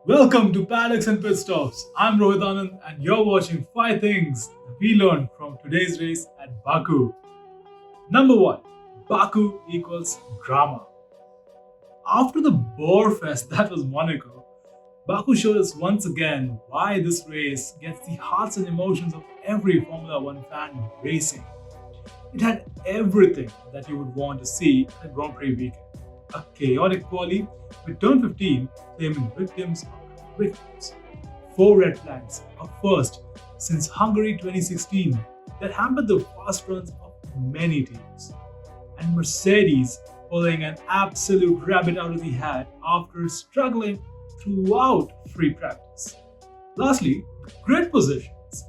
Welcome to Paddocks and Pit Stops. I'm Rohit Anand and you're watching 5 things that we learned from today's race at Baku. Number 1. Baku equals drama. After the bore fest that was Monaco, Baku showed us once again why this race gets the hearts and emotions of every Formula One fan racing. It had everything that you would want to see at a Grand Prix weekend. A chaotic quali with turn 15 claiming victims after victims. 4 red flags, a first since Hungary 2016 that hampered the fast runs of many teams. And Mercedes pulling an absolute rabbit out of the hat after struggling throughout free practice. Lastly, grid positions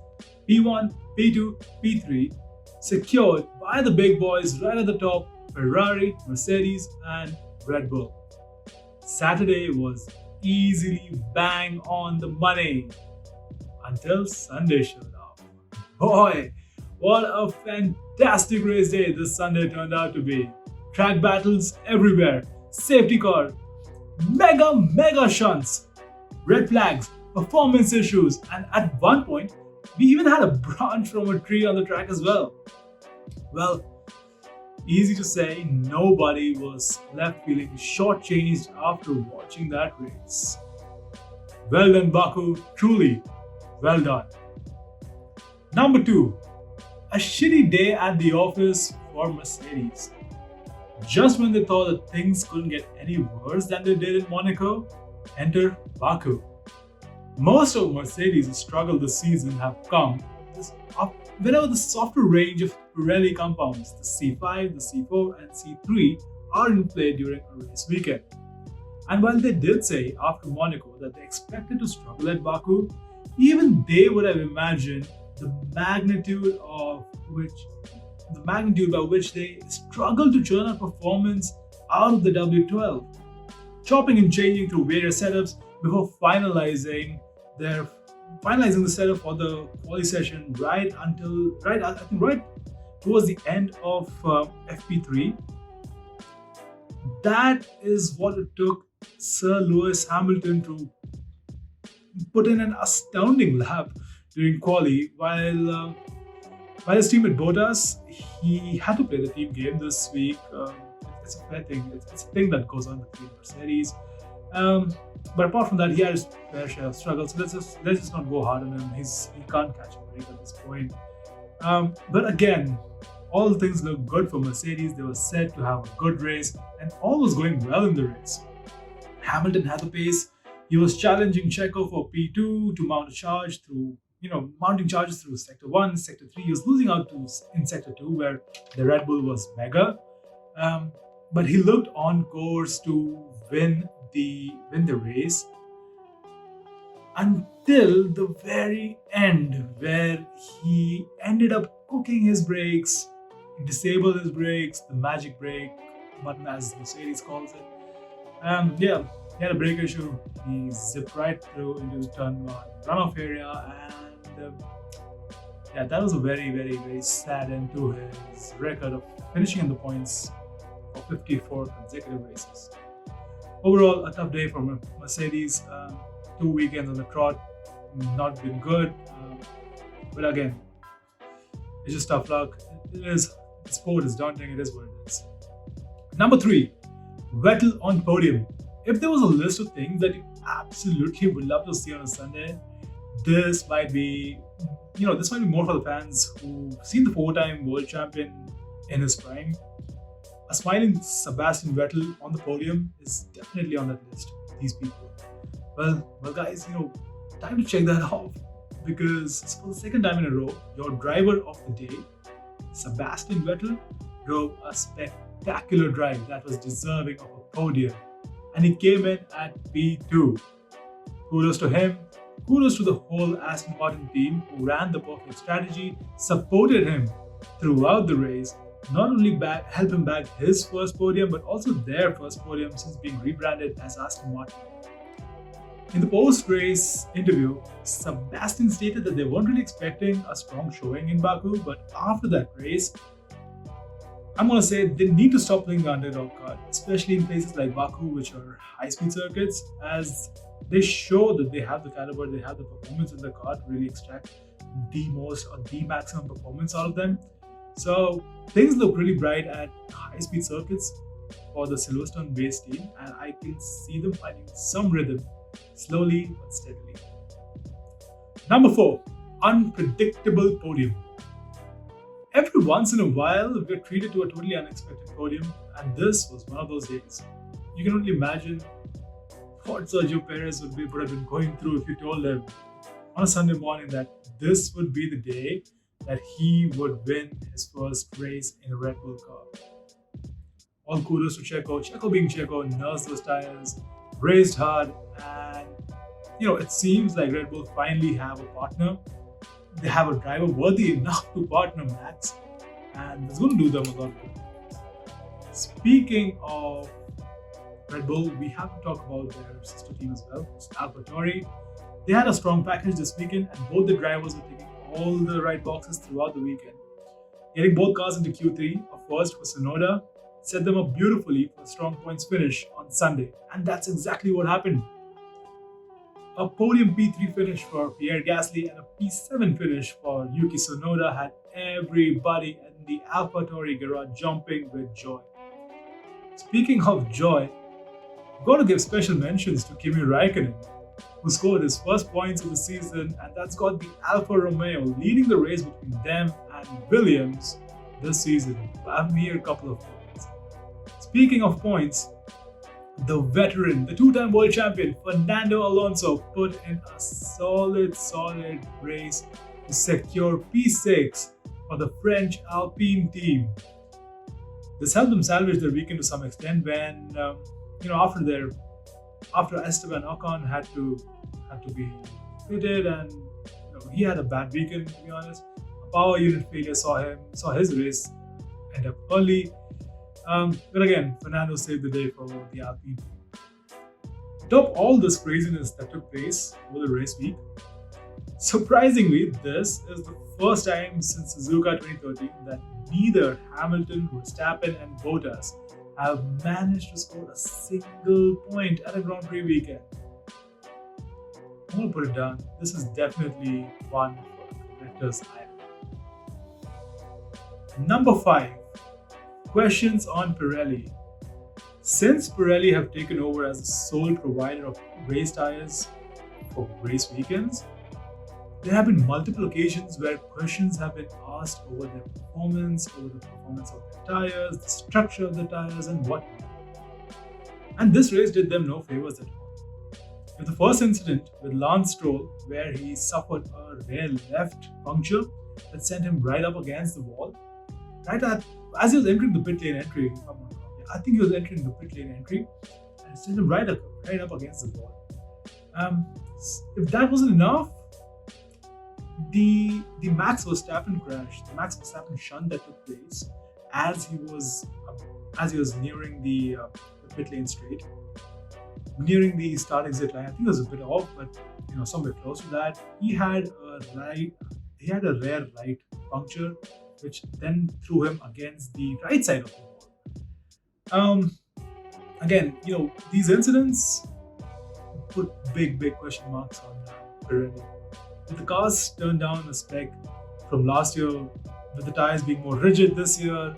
P1, P2, P3 secured by the big boys right at the top Ferrari, Mercedes, and Red Bull. Saturday was easily bang on the money until Sunday showed up. Boy, what a fantastic race day this Sunday turned out to be. Track battles everywhere, safety car, mega shunts, red flags, performance issues, and at one point, we even had a branch from a tree on the track as well. Well, easy to say, nobody was left feeling shortchanged after watching that race. Well done, Baku, truly well done. Number 2. A shitty day at the office for Mercedes. Just when they thought that things couldn't get any worse than they did in Monaco, enter Baku. Most of Mercedes' struggle this season have come whenever the softer range of Pirelli compounds, the C5, the C4, and C3, are in play during a race weekend. And while they did say after Monaco that they expected to struggle at Baku, even they would have imagined the magnitude by which they struggled to churn out performance out of the W12, chopping and changing through various setups before finalizing the setup for the quali session right towards the end of FP3. That is what it took Sir Lewis Hamilton to put in an astounding lap during quali, while his teammate Bottas, he had to play the team game this week. It's a fair thing. It's a thing that goes on between Mercedes. But apart from that, he had his fair share of struggles. So let's just not go hard on him. He can't catch a break at this point. But again, all things look good for Mercedes. They were set to have a good race, and all was going well in the race. Hamilton had the pace. He was challenging Checo for P2 to mount a charge through, mounting charges through Sector 1, Sector 3. He was losing out in Sector 2, where the Red Bull was mega. But he looked on course to win the race until the very end, where he ended up cooking his brakes, disabled his brakes, the magic brake button as Mercedes calls it. He had a brake issue. He zipped right through into the turn 1 runoff area, and that was a very sad end to his record of finishing in the points for 54 consecutive races. Overall, a tough day for Mercedes. 2 weekends on the trot, not been good. But again, it's just tough luck. The sport is daunting. It is what it is. Number 3, Vettel on podium. If there was a list of things that you absolutely would love to see on a Sunday, this might be more for the fans who've seen the 4-time world champion in his prime. A smiling Sebastian Vettel on the podium is definitely on that list. These people. Well, guys, time to check that off, because for the second time in a row, your driver of the day, Sebastian Vettel, drove a spectacular drive that was deserving of a podium, and he came in at P2. Kudos to him. Kudos to the whole Aston Martin team who ran the perfect strategy, supported him throughout the race. Not only help him bag his first podium, but also their first podium since being rebranded as Aston Martin. In the post-race interview, Sebastian stated that they weren't really expecting a strong showing in Baku, but after that race, I'm going to say they need to stop playing the underdog card, especially in places like Baku, which are high-speed circuits, as They show that they have the caliber, they have the performance in the car to really extract the most or the maximum performance out of them. So things look really bright at high speed circuits for the Silverstone based team, and I can see them finding some rhythm slowly but steadily. Number 4, unpredictable podium. Every once in a while, we're treated to a totally unexpected podium, and this was one of those days. You can only imagine what Sergio Perez would have been going through if you told him on a Sunday morning that this would be the day that he would win his first race in a Red Bull car. All kudos to Checo. Checo being Checo, nursed those tires, raced hard, and it seems like Red Bull finally have a partner. They have a driver worthy enough to partner Max, and it's going to do them a lot of good. Speaking of Red Bull, we have to talk about their sister team as well, it's Alpha Tauri. They had a strong package this weekend, and both the drivers were ticking all the right boxes throughout the weekend. Getting both cars into Q3, a first for Sonoda, set them up beautifully for a strong points finish on Sunday, and that's exactly what happened. A podium P3 finish for Pierre Gasly and a P7 finish for Yuki Tsunoda had everybody in the Alpha Tauri garage jumping with joy. Speaking of joy, I'm going to give special mentions to Kimi Raikkonen, who scored his first points of the season, and that's got the Alfa Romeo leading the race between them and Williams this season by a mere couple of points. Speaking of points, the veteran, the two-time world champion, Fernando Alonso put in a solid race to secure P6 for the French Alpine team. This helped them salvage their weekend to some extent when, after Esteban Ocon had to be pitted, and he had a bad weekend, to be honest. A power unit failure saw his race end up early. But again, Fernando saved the day for the Alpine. To top all this craziness that took place over the race week, surprisingly, this is the first time since Suzuka 2013 that neither Hamilton, Verstappen, and Bottas have managed to score a single point at a Grand Prix weekend. I'm going to put it down. This is definitely one for collector's eye. Number 5. Questions on Pirelli. Since Pirelli have taken over as the sole provider of race tires for race weekends, there have been multiple occasions where questions have been asked over their performance, over the performance of their tires, the structure of the tires, and whatnot. And this race did them no favors at all. With the first incident with Lance Stroll, where he suffered a rear left puncture that sent him right up against the wall, as he was entering the pit lane entry, if I'm not wrong. I think he was entering the pit lane entry, and it sent him right up against the wall. If that wasn't enough, the Max Verstappen crash, the Max Verstappen shunt that took place as he was nearing the pit lane straight, nearing the start exit line. I think it was a bit off, but somewhere close to that. He had a rear right puncture, which then threw him against the right side of the wall. Again, these incidents put big question marks on Pirelli. With the cars turned down a spec from last year, with the tires being more rigid this year,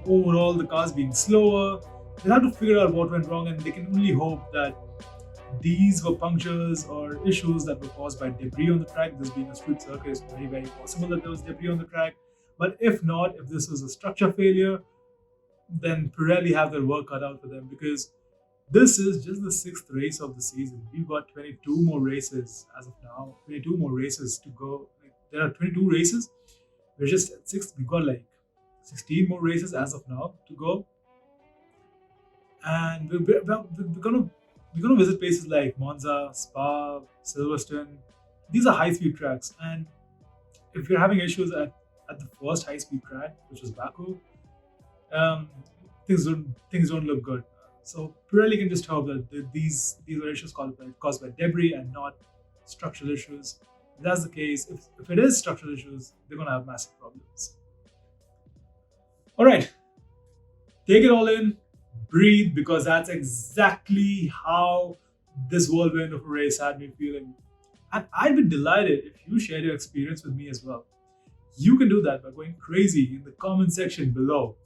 overall the cars being slower, they'll have to figure out what went wrong, and they can only hope that these were punctures or issues that were caused by debris on the track. This being a street circuit, it's very possible that there was debris on the track. But if not, if this was a structure failure, then Pirelli have their work cut out for them, because this is just the 6th race of the season. We've got 22 more races as of now. 22 more races to go. There are 22 races. We're just at 6th. We've got 16 more races as of now to go. And we're gonna visit places like Monza, Spa, Silverstone. These are high-speed tracks. And if you're having issues at the first high-speed track, which was Baku, things don't look good. So Pirelli can just hope that these are issues caused by debris and not structural issues. If that's the case, if it is structural issues, they're going to have massive problems. All right, take it all in, breathe, because that's exactly how This whirlwind of a race had me feeling. And I'd be delighted if you share your experience with me as well. You can do that by going crazy in the comment section below.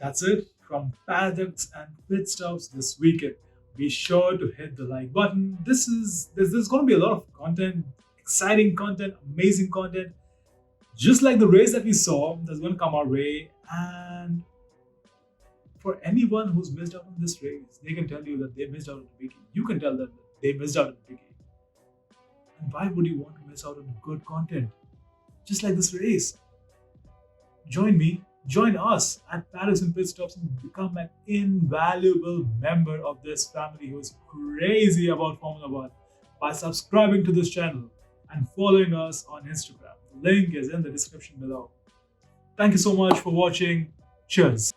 That's it from paddocks and pit stops this weekend. Be sure to hit the like button. There's going to be a lot of content, exciting content, amazing content, just like the race that we saw that's going to come our way. And for anyone who's missed out on this race, they can tell you that they missed out on the biggie. You can tell them that they missed out on the biggie. And why would you want to miss out on good content? Just like this race. Join me, join us at Paris and Pit Stops and become an invaluable member of this family who is crazy about Formula One by subscribing to this channel and following us on Instagram. The link is in the description below. Thank you so much for watching. Cheers.